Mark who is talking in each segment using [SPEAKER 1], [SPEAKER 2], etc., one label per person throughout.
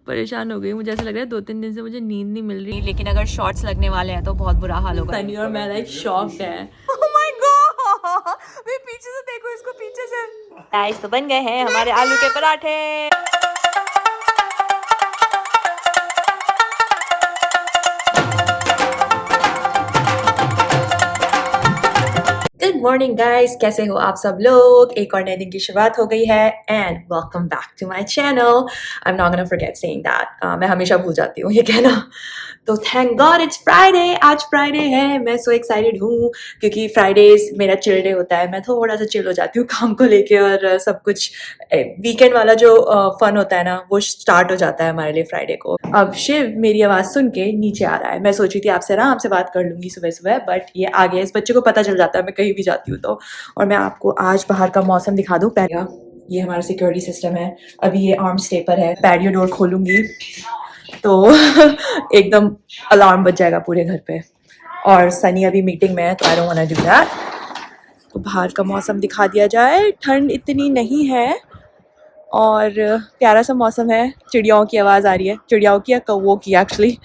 [SPEAKER 1] परेशान हो गई, मुझे ऐसा लग रहा है 2-3 दिन से मुझे नींद नहीं मिल रही, लेकिन अगर शॉर्ट्स लगने वाले हैं तो बहुत बुरा हाल होगा। सनी और मैं लाइक शॉक्ड है। ओह माय गॉड, मैं पीछे से देखो इसको, पीछे से। गाइस तो बन गए हैं हमारे आलू के पराठे। गुड मॉर्निंग गाइस, कैसे हो आप सब लोग। एक और नए दिन की शुरुआत हो गई है and welcome back to my channel. I am not gonna forget saying that, मैं हमेशा भूल जाती हूँ ये कहना। तो थैंक गॉड इट्स फ्राइडे, आज फ्राइडे है। मैं सो एक्साइटेड हूँ क्योंकि फ्राइडेज मेरा चिल डे होता है। मैं थोड़ा सा चिल हो जाती हूँ काम को लेके और सब कुछ। वीकेंड वाला जो फन होता है ना, वो स्टार्ट हो जाता है हमारे लिए फ्राइडे को। अब शिव मेरी आवाज़ सुन के नीचे आ रहा है। मैं सोची थी आपसे आराम से बात कर लूँगी सुबह सुबह, बट ये आ गया। इस बच्चे को पता चल जाता है मैं कहीं भी जाती हूँ तो। और मैं आपको आज बाहर का मौसम दिखा दूँ। पहले ये हमारा सिक्योरिटी सिस्टम है। अभी ये आर्म स्टे पर है। पैडियो डोर खोलूँगी तो एकदम अलार्म बज जाएगा पूरे घर पे। और सनी अभी मीटिंग में है तो I don't want to do that. तो बाहर का मौसम दिखा दिया जाए। ठंड इतनी नहीं है और प्यारा सा मौसम है। चिड़ियाओं की आवाज़ आ रही है, चिड़ियाओं की या कौवों की एक्चुअली।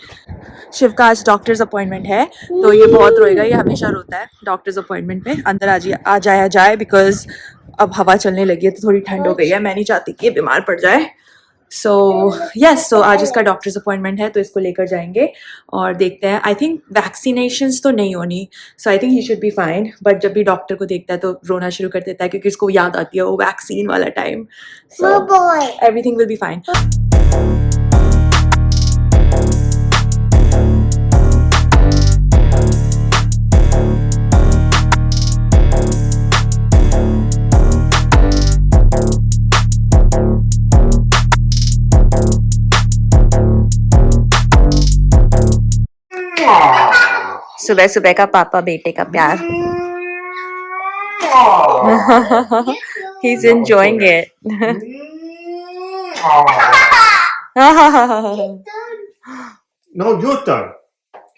[SPEAKER 1] शिव का आज डॉक्टर्स अपॉइंटमेंट है तो ये बहुत रोएगा। ये हमेशा रोता है डॉक्टर्स अपॉइंटमेंट पे। अंदर आ जाया जाए बिकॉज अब हवा चलने लगी है तो थोड़ी ठंड हो गई है। मैं नहीं चाहती कि ये बीमार पड़ जाए। सो सो आज इसका डॉक्टर्स अपॉइंटमेंट है तो इसको लेकर जाएंगे और देखते हैं। आई थिंक वैक्सीनेशंस तो नहीं होनी, so I think he should be fine. But जब भी डॉक्टर को देखता है तो रोना शुरू कर देता है क्योंकि उसको याद आती है वो वैक्सीन वाला time. So everything will be fine. सुबह सुबह का पापा बेटे का प्यार। He's enjoying it.
[SPEAKER 2] No, your turn.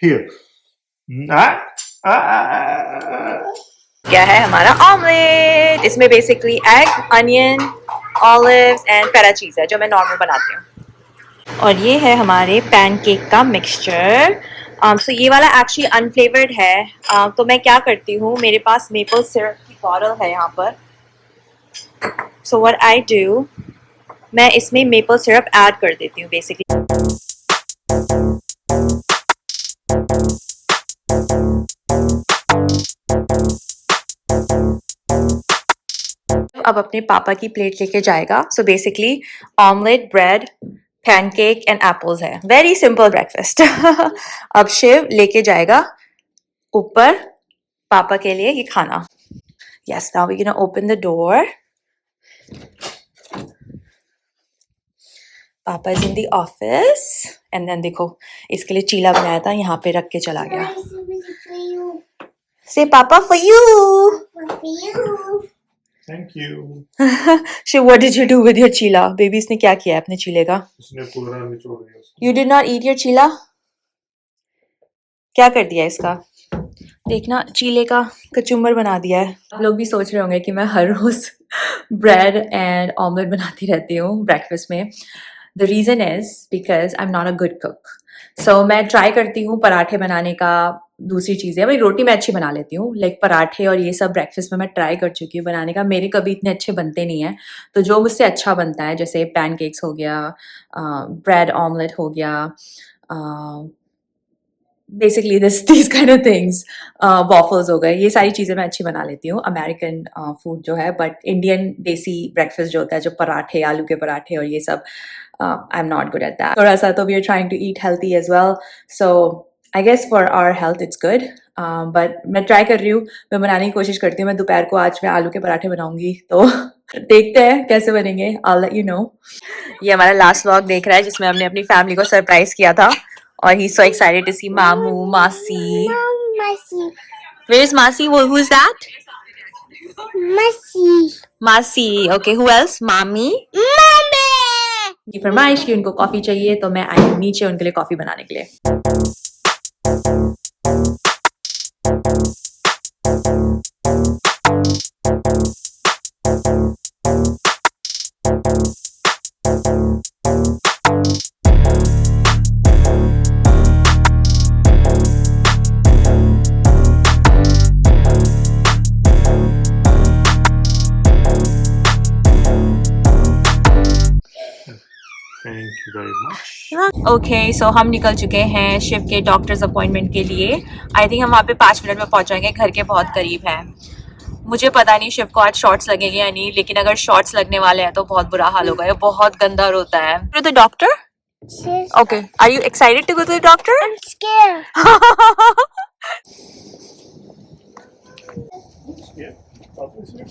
[SPEAKER 2] Here.
[SPEAKER 1] क्या है हमारा ऑमलेट। इसमें basically egg, onion, olives and पेरा चीज है जो मैं नॉर्मल बनाती हूँ। और ये है हमारे पैनकेक का मिक्सचर। सो ये वाला एक्चुअली अनफ्लेवर्ड है। तो मैं क्या करती हूँ, मेरे पास मेपल सिरप की बॉटल है यहाँ पर। सो व्हाट आई डू, मैं इसमें मेपल सिरप ऐड कर देती हूँ बेसिकली। अब अपने पापा की प्लेट लेके जाएगा। So basically omelette, bread, pancake and apples है। Very simple breakfast. अब शिव लेके जाएगा ऊपर पापा के लिए ये खाना। Yes, now we gonna open the door. Papa is in the office and then देखो इसके लिए चीला बनाया था, यहाँ पे रख के चला गया। से पापा for you.
[SPEAKER 2] Thank you.
[SPEAKER 1] Shiv, what did you do with your chila? Baby इसने क्या किया है अपने चीले का?
[SPEAKER 2] इसने पूरा निचोड़ दिया उसको।
[SPEAKER 1] You did not eat your chila? क्या कर दिया इसका? देखना, चीले का कचुम्बर बना दिया है। आप लोग भी सोच रहे होंगे कि मैं हर रोज ब्रेड एंड ऑमलेट बनाती रहती हूँ ब्रेकफास्ट में। The reason is because I am not a good cook. So मैं ट्राई करती हूँ पराठे बनाने का। दूसरी चीज़ें भाई, रोटी मैं अच्छी बना लेती हूँ, लाइक पराठे और ये सब ब्रेकफास्ट में मैं ट्राई कर चुकी हूँ बनाने का। मेरे कभी इतने अच्छे बनते नहीं हैं। तो जो मुझसे अच्छा बनता है, जैसे पैनकेक्स हो गया, ब्रेड ऑमलेट हो गया, basically these kind of things, waffles हो गए, ये सारी चीज़ें मैं अच्छी बना लेती हूँ। अमेरिकन फूड जो है, बट इंडियन देसी ब्रेकफास्ट जो होता है, जो पराठे, आलू के पराठे और ये सब, I am not good at that. थोड़ा सा तो we are trying to eat healthy as well, so I guess for our health it's good. But मैं ट्राई कर रही हूँ, मैं बनाने की कोशिश करती हूँ। मैं दोपहर को आज मैं आलू के पराठे बनाऊंगी तो देखते हैं कैसे बनेंगे। I'll let you know। ये हमारा लास्ट व्लॉग देख रहा है जिसमें हमने अपनी फैमिली को सरप्राइज किया था और ही सो एक्साइटेड टू सी मामू, मासी। Where is Masi? Who is that? मासी। Okay, who else? मामी। की फरमाइश की उनको कॉफी चाहिए तो मैं आई हूँ नीचे उनके लिए कॉफी बनाने के लिए।
[SPEAKER 2] Thank you very much.
[SPEAKER 1] Okay so हम निकल चुके हैं शिव के डॉक्टर्स अपॉइंटमेंट के लिए। आई थिंक हम वहाँ पे 5 मिनट में पहुँच जाएंगे, घर के बहुत करीब है। मुझे पता नहीं शिव को आज शॉर्ट्स लगेंगे या नहीं, लेकिन अगर शॉर्ट्स लगने वाले हैं तो बहुत बुरा हाल होगा, ये बहुत गंदा रोता है। To the doctor? Okay, are you excited to go to the doctor?
[SPEAKER 3] I'm scared.
[SPEAKER 2] Yeah, obviously.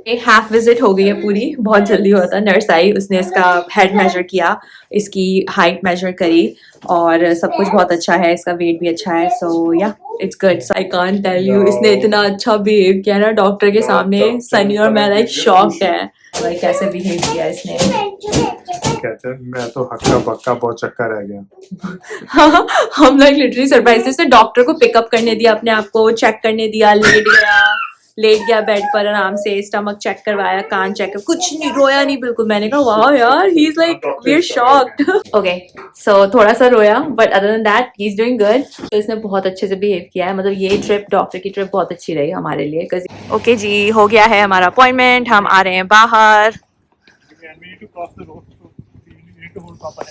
[SPEAKER 1] एक हाफ विजिट हो गई है पूरी, बहुत जल्दी हुआ था। नर्स आई, उसने इसका हेड मेजर किया, इसकी हाइट मेजर करी और सब कुछ बहुत अच्छा है, इसका वेट भी अच्छा है। So yeah it's good. I can't tell you, इसने इतना अच्छा बिहेव किया ना डॉक्टर के सामने। सनी और मैं लाइक शॉक्ड है, लाइक कैसे बिहेव किया इसने।
[SPEAKER 2] कहते हैं मैं तो हक्का बक्का बहुत चक्का रह गया।
[SPEAKER 1] हम लाइक लिटरली सरप्राइज थे। इसने डॉक्टर को पिकअप करने दिया, अपने आप को चेक करने दिया, लेट गया बेड पर आराम से, स्टमक चेक करवाया, कान चेक कर, कुछ नहीं, रोया नहीं बिल्कुल। मैंने कहा वाओ यार, he is like we are shocked. Okay so थोड़ा सा रोया, but other than that he is doing good. तो इसने बहुत अच्छे से बिहेव किया है, मतलब ये ट्रिप, डॉक्टर की ट्रिप बहुत अच्छी रही हमारे लिए। ओके जी, हो गया है हमारा अपॉइंटमेंट, हम आ रहे हैं बाहर।
[SPEAKER 2] And we need to cross the road, so we need to hold Papa.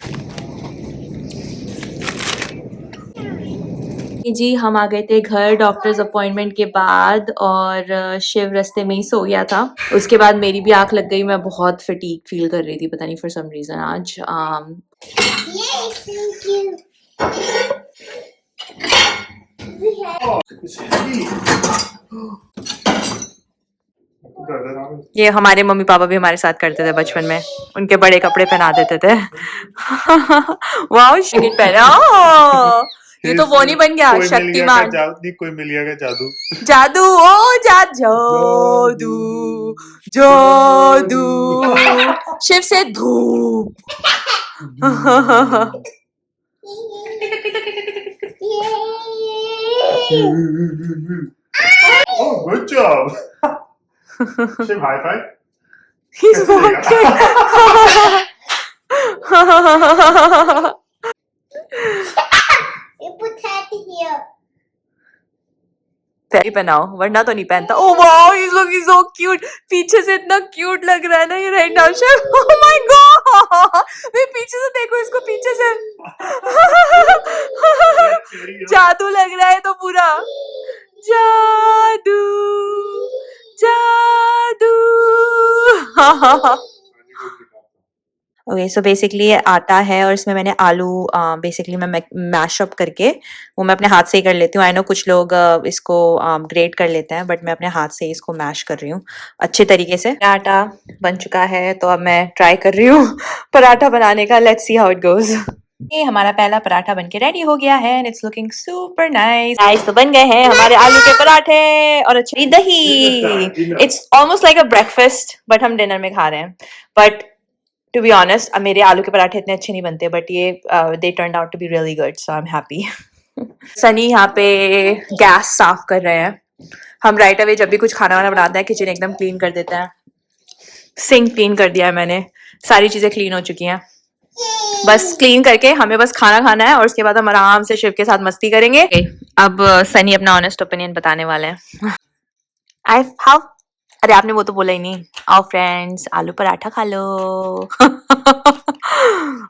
[SPEAKER 1] जी हम आ गए थे घर डॉक्टर्स अपॉइंटमेंट के बाद, और शिव रास्ते में ही सो गया था। उसके बाद मेरी भी आंख लग गई, मैं बहुत फटीग फील कर रही थी, पता नहीं फॉर सम रीजन आज।
[SPEAKER 3] Yay, thank you.
[SPEAKER 2] Oh, it's heavy.
[SPEAKER 1] ये हमारे मम्मी पापा भी हमारे साथ करते थे बचपन में, उनके बड़े कपड़े पहना देते थे। वाओ शिट पहना, ये तो वो नहीं बन गया शक्तिमान।
[SPEAKER 2] कोई मिल गया का जादू।
[SPEAKER 1] जादू, ओ जादू जादू, शिव से धूप।
[SPEAKER 2] Oh, good job. Shiv, high five.
[SPEAKER 1] He's walking.
[SPEAKER 3] You put that here.
[SPEAKER 1] पहले बनाओ वरना तो नहीं पहनता। Oh wow, he is looking so cute. पीछे से इतना क्यूट लग रहा है ना ये right now Shiv. Oh my God, मैं पीछे से देखो इसको, पीछे से जादू लग रहा है तो पूरा जादू जादू। ओके सो बेसिकली ये आटा है और इसमें मैंने आलू बेसिकली मैं मैश अप करके, वो मैं अपने हाथ से ही कर लेती हूँ। आई नो कुछ लोग इसको ग्रेट कर लेते हैं, बट मैं अपने हाथ से ही इसको मैश कर रही हूँ अच्छे तरीके से। आटा बन चुका है तो अब मैं ट्राई कर रही हूँ पराठा बनाने का। Let's see how it goes. ये हमारा पहला पराठा बनके रेडी हो गया है and it's looking super nice. Guys तो बन गए हैं हमारे आलू के पराठे और अच्छी दही। It's almost like a breakfast, but हम डिनर में खा रहे हैं। बट टू बी ऑनेस्ट मेरे आलू के पराठे इतने अच्छे नहीं बनते, बट ये they turned out to be really good, so I am happy. Sunny यहाँ पे गैस साफ कर रहे हैं। हम राइट अवे जब भी कुछ खाना वाना बनाते हैं किचन एकदम क्लीन कर देते हैं। सिंक क्लीन कर दिया है मैंने, सारी चीजें क्लीन हो चुकी हैं। बस क्लीन करके हमें बस खाना खाना है और उसके बाद हम आराम से शिव के साथ मस्ती करेंगे। अब सनी अपना ऑनेस्ट ओपिनियन बताने वाले हैं। हाउ, अरे आपने वो तो बोला ही नहीं। आओ फ्रेंड्स आलू पराठा खा लो।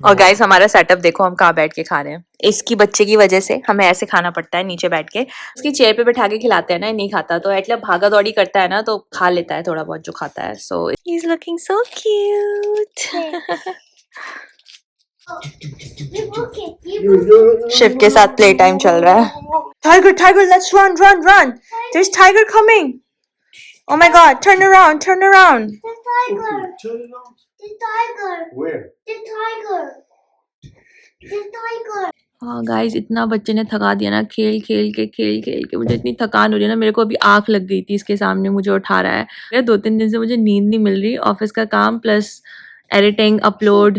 [SPEAKER 1] और गाइस हमारा सेटअप देखो, हम कहाँ बैठ के खा रहे हैं। इसकी बच्चे की वजह से हमें ऐसे खाना पड़ता है नीचे बैठ के। उसकी चेयर पे बैठा के खिलाते हैं ना, नहीं खाता तो एटलीस्ट भागा दौड़ी करता है ना, तो खा लेता है थोड़ा बहुत जो खाता है। So he is looking so cute. Shiv के साथ प्ले टाइम चल रहा है। Tiger tiger let's run run run, there is tiger coming. Oh my god, turn around, turn around.
[SPEAKER 3] The tiger.
[SPEAKER 2] Turn it on.
[SPEAKER 3] The tiger.
[SPEAKER 2] Where?
[SPEAKER 3] The tiger. The tiger.
[SPEAKER 1] हाँ guys इतना बच्चे ने थका दिया ना, खेल खेल के मुझे इतनी थकान हो रही है ना। मेरे को अभी आंख लग गई थी इसके सामने, मुझे उठा रहा है। मेरे 2-3 दिन से मुझे नींद नहीं मिल रही, ऑफिस का काम प्लस एडिटिंग अपलोड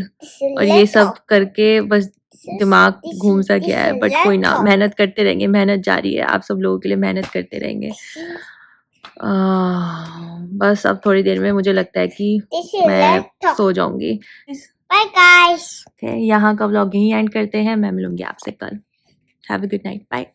[SPEAKER 1] और ये सब करके बस दिमाग घूम सा गया है। बट कोई ना, मेहनत करते रहेंगे, मेहनत जारी है। आप सब लोगों के लिए मेहनत करते रहेंगे। बस अब थोड़ी देर में मुझे लगता है कि मैं सो जाऊंगी।
[SPEAKER 3] Bye guys.
[SPEAKER 1] यहाँ का व्लॉग यहीं एंड करते हैं। मैं मिलूंगी आपसे कल। Have a good night, bye.